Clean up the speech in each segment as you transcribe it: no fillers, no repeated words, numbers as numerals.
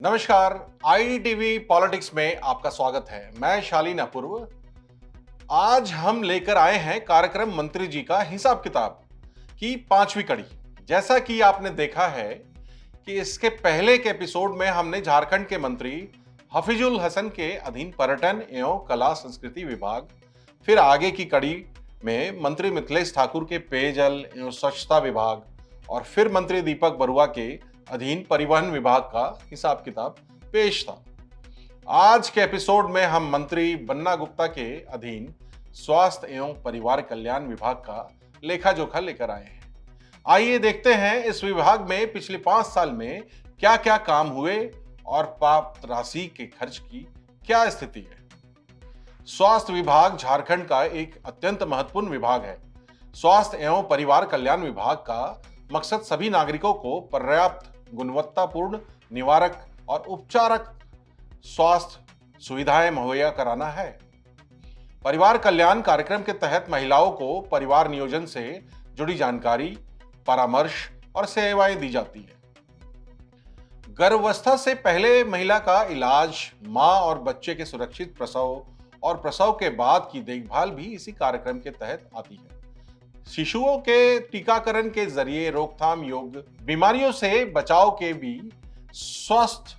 नमस्कार। ITV politics में आपका स्वागत है। मैं शालीन अपूर्व। आज हम लेकर आए हैं कार्यक्रम मंत्री जी का हिसाब किताब की 5वीं कड़ी। जैसा कि आपने देखा है कि इसके पहले के एपिसोड में हमने झारखंड के मंत्री हफीजुल हसन के अधीन पर्यटन एवं कला संस्कृति विभाग, फिर आगे की कड़ी में मंत्री मिथिलेश ठाकुर के पेयजल एवं स्वच्छता विभाग और फिर मंत्री दीपक बरुआ के अधीन परिवहन विभाग का हिसाब किताब पेश था। आज के एपिसोड में हम मंत्री बन्ना गुप्ता के अधीन स्वास्थ्य एवं परिवार कल्याण विभाग का लेखा जोखा लेकर आए हैं। आइए देखते हैं इस विभाग में पिछले 5 साल में क्या क्या काम हुए और प्राप्त राशि के खर्च की क्या स्थिति है। स्वास्थ्य विभाग झारखंड का एक अत्यंत महत्वपूर्ण विभाग है। स्वास्थ्य एवं परिवार कल्याण विभाग का मकसद सभी नागरिकों को पर्याप्त गुणवत्तापूर्ण निवारक और उपचारक स्वास्थ्य सुविधाएं मुहैया कराना है। परिवार कल्याण कार्यक्रम के तहत महिलाओं को परिवार नियोजन से जुड़ी जानकारी, परामर्श और सेवाएं दी जाती है। गर्भावस्था से पहले महिला का इलाज, मां और बच्चे के सुरक्षित प्रसव और प्रसव के बाद की देखभाल भी इसी कार्यक्रम के तहत आती है। शिशुओं के टीकाकरण के जरिए रोकथाम योग्य बीमारियों से बचाव के भी स्वस्थ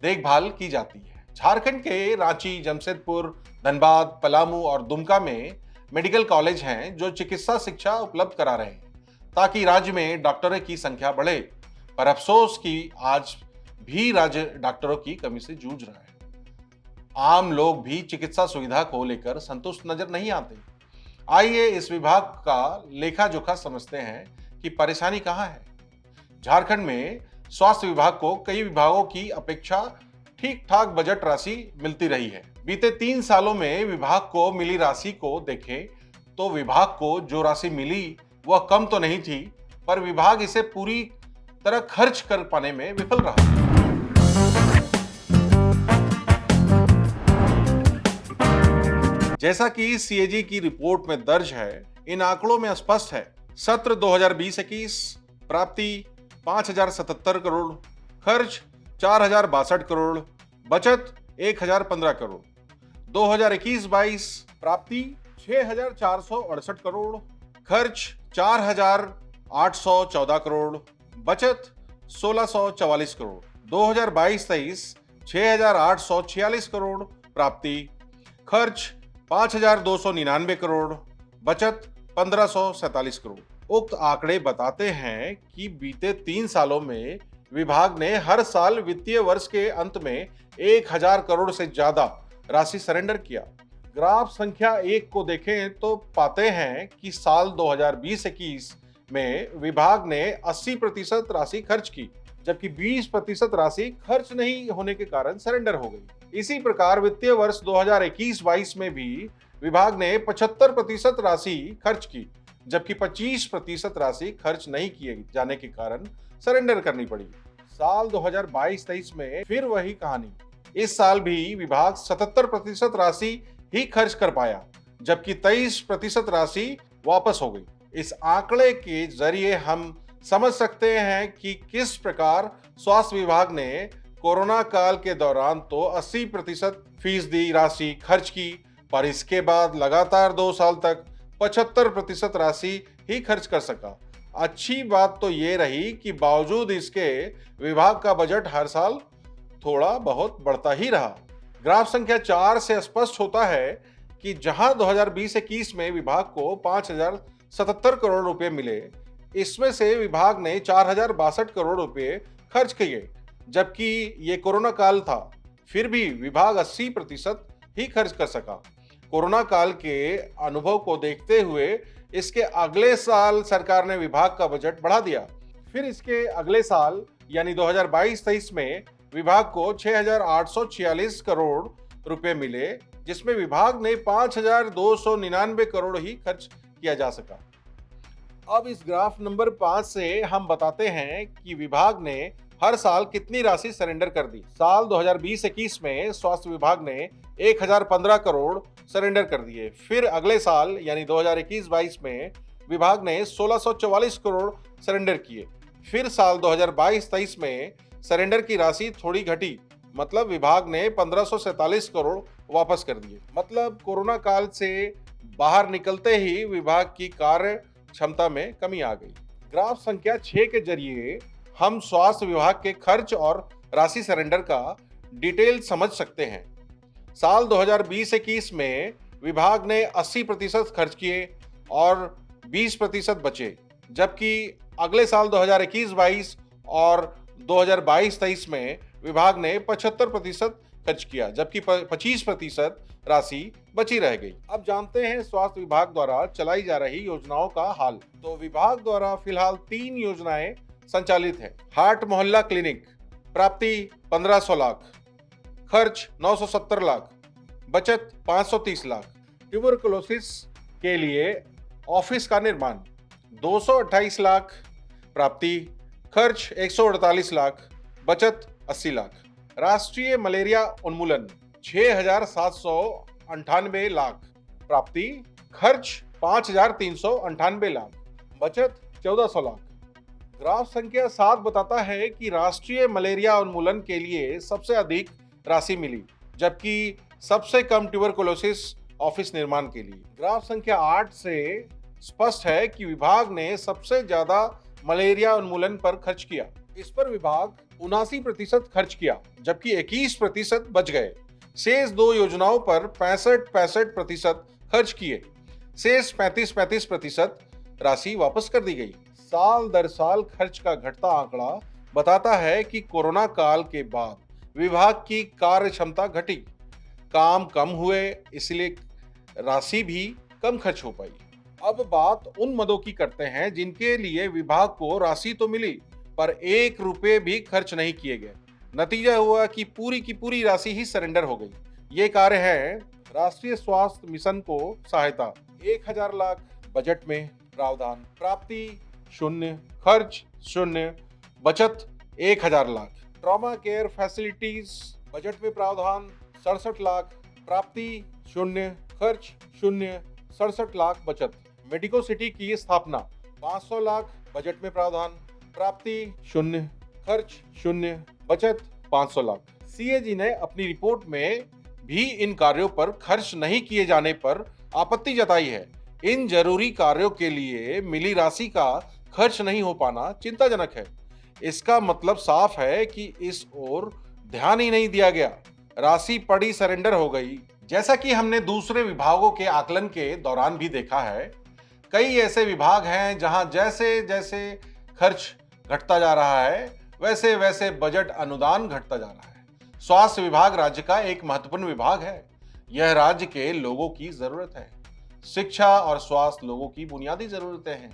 देखभाल की जाती है। झारखंड के रांची, जमशेदपुर, धनबाद, पलामू और दुमका में मेडिकल कॉलेज हैं जो चिकित्सा शिक्षा उपलब्ध करा रहे हैं ताकि राज्य में डॉक्टरों की संख्या बढ़े। पर अफसोस कि आज भी राज्य डॉक्टरों की कमी से जूझ रहा है। आम लोग भी चिकित्सा सुविधा को लेकर संतुष्ट नजर नहीं आते। आइए इस विभाग का लेखा जोखा समझते हैं कि परेशानी कहां है। झारखंड में स्वास्थ्य विभाग को कई विभागों की अपेक्षा ठीक ठाक बजट राशि मिलती रही है। बीते 3 सालों में विभाग को मिली राशि को देखें तो विभाग को जो राशि मिली वह कम तो नहीं थी, पर विभाग इसे पूरी तरह खर्च कर पाने में विफल रहा। जैसा कि सीएजी की रिपोर्ट में दर्ज है, इन आंकड़ों में स्पष्ट है। सत्र 2020-21 प्राप्ति 5077 करोड़, खर्च 4062 करोड़, बचत 1015 करोड़। 2021-22 प्राप्ति 6468 करोड़, खर्च 4814 करोड़, बचत 1644 करोड़। 2022-23 6846 करोड़ प्राप्ति, खर्च 5299 करोड़, बचत 1547 करोड़। उक्त आंकड़े बताते हैं कि बीते 3 सालों में विभाग ने हर साल वित्तीय वर्ष के अंत में 1000 करोड़ से ज्यादा राशि सरेंडर किया। ग्राफ संख्या 1 को देखें तो पाते हैं कि साल 2020-21 में विभाग ने 80% राशि खर्च की, जबकि 20% राशि खर्च नहीं होने के कारण सरेंडर हो गई। इसी प्रकार वित्तीय वर्ष 2021-22 में भी विभाग ने 75% राशि खर्च की, जबकि 25% राशि खर्च नहीं किए जाने के कारण सरेंडर करनी पड़ी। साल 2022-23 में फिर वही कहानी। इस साल भी विभाग 77% राशि ही खर्च कर पाया, जबकि 23% राशि वापस हो गई। इस आंकड़े के जरिए हम समझ सकते हैं कि किस प्रकार स्वास्थ्य विभाग ने कोरोना काल के दौरान तो 80% फीसदी राशि खर्च की, पर इसके बाद लगातार 2 साल तक 75% राशि ही खर्च कर सका। अच्छी बात तो ये रही कि बावजूद इसके विभाग का बजट हर साल थोड़ा बहुत बढ़ता ही रहा। ग्राफ संख्या 4 से स्पष्ट होता है कि जहां 2020-21 में विभाग को 5077 करोड़ रुपए मिले, इसमें से विभाग ने 4062 करोड़ रुपए खर्च किए, जबकि ये कोरोना काल था। फिर भी विभाग 80% ही खर्च कर सका। कोरोना काल के अनुभव को देखते हुए इसके अगले साल सरकार ने विभाग का बजट बढ़ा दिया। फिर इसके अगले साल यानी 2022-23 में विभाग को 6846 करोड़ रुपए मिले, जिसमें विभाग ने 5299 करोड़ ही खर्च किया जा सका। अब इस ग्राफ नंबर 5 से हम बताते हैं कि विभाग ने हर साल कितनी राशि सरेंडर कर दी। साल 2020-21 में स्वास्थ्य विभाग ने 1015 करोड़ सरेंडर कर दिए। फिर अगले साल यानी 2021-22 में विभाग ने 1644 करोड़ सरेंडर किए। फिर साल 2022-23 में सरेंडर की राशि थोड़ी घटी, मतलब विभाग ने 1547 करोड़ वापस कर दिए। मतलब कोरोना काल से बाहर निकलते ही विभाग की कार्य क्षमता में कमी आ गई। ग्राफ संख्या 6 के जरिए हम स्वास्थ्य विभाग के खर्च और राशि सरेंडर का डिटेल समझ सकते हैं। साल 2020-21 में विभाग ने 80% खर्च किए और 20% बचे, जबकि अगले साल 2021-22 और 2022-23 में विभाग ने 75% खर्च किया, जबकि 25% राशि बची रह गई। अब जानते हैं स्वास्थ्य विभाग द्वारा चलाई जा रही योजनाओं का हाल। तो विभाग द्वारा फिलहाल 3 योजनाएं संचालित है। हार्ट मोहल्ला क्लिनिक, प्राप्ति 1500 लाख, खर्च 970 लाख, बचत 530 लाख। ट्यूबरकुलोसिस के लिए ऑफिस का निर्माण 228 लाख, प्राप्ति खर्च 148 लाख, बचत 80 लाख। राष्ट्रीय मलेरिया उन्मूलन 6798 लाख, प्राप्ति खर्च 5398 लाख, बचत 1400 लाख। ग्राफ संख्या 7 बताता है कि राष्ट्रीय मलेरिया उन्मूलन के लिए सबसे अधिक राशि मिली, जबकि सबसे कम ट्यूबरकुलोसिस ऑफिस निर्माण के लिए। ग्राफ संख्या 8 से स्पष्ट है कि विभाग ने सबसे ज्यादा मलेरिया उन्मूलन पर खर्च किया। इस पर विभाग 79% खर्च किया, जबकि 21% बच गए। शेष 2 योजनाओं पर 65% खर्च किए। शेष 35% राशि वापस कर दी गई। साल दर साल खर्च का घटता आंकड़ा बताता है कि कोरोना काल के बाद विभाग की कार्य क्षमता घटी, काम कम हुए, इसलिए राशि भी कम खर्च हो पाई। अब बात उन मदों की करते हैं जिनके लिए विभाग को राशि तो मिली, पर 1 रुपए भी खर्च नहीं किए गए। नतीजा हुआ कि पूरी राशि ही सरेंडर हो गई। ये कार्य है राष्ट्रीय स्वास्थ्य मिशन को सहायता 1000 लाख, बजट में प्रावधान, प्राप्ति 0, खर्च 0, बचत 1000 lakh. Trauma care facilities, budget में प्रावधान 67 लाख, प्राप्ति 0, खर्च 0, 67 लाख, बचत। मेडिको सिटी की स्थापना 500 लाख, बजट में प्रावधान, प्राप्ति 0, खर्च 0, बचत 500 लाख। सीएजी ने अपनी रिपोर्ट में भी इन कार्यों पर खर्च नहीं किए जाने पर आपत्ति जताई है। इन जरूरी कार्यों के लिए मिली राशि का खर्च नहीं हो पाना चिंताजनक है। इसका मतलब साफ है कि इस ओर ध्यान ही नहीं दिया गया, राशि पड़ी सरेंडर हो गई। जैसा कि हमने दूसरे विभागों के आकलन के दौरान भी देखा है, कई ऐसे विभाग हैं जहां जैसे जैसे खर्च घटता जा रहा है, वैसे वैसे बजट अनुदान घटता जा रहा है। स्वास्थ्य विभाग राज्य का एक महत्वपूर्ण विभाग है। यह राज्य के लोगों की जरूरत है। शिक्षा और स्वास्थ्य लोगों की बुनियादी जरूरतें हैं।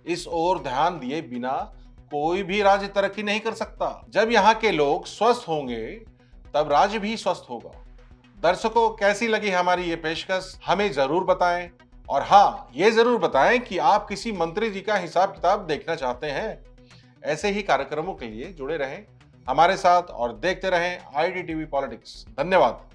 इस ओर ध्यान दिए बिना कोई भी राज्य तरक्की नहीं कर सकता। जब यहाँ के लोग स्वस्थ होंगे, तब राज्य भी स्वस्थ होगा। दर्शकों, कैसी लगी हमारी ये पेशकश, हमें जरूर बताएं। और हाँ, ये जरूर बताएं कि आप किसी मंत्री जी का हिसाब किताब देखना चाहते हैं। ऐसे ही कार्यक्रमों के लिए जुड़े रहें हमारे साथ और देखते रहें IDTV पॉलिटिक्स। धन्यवाद।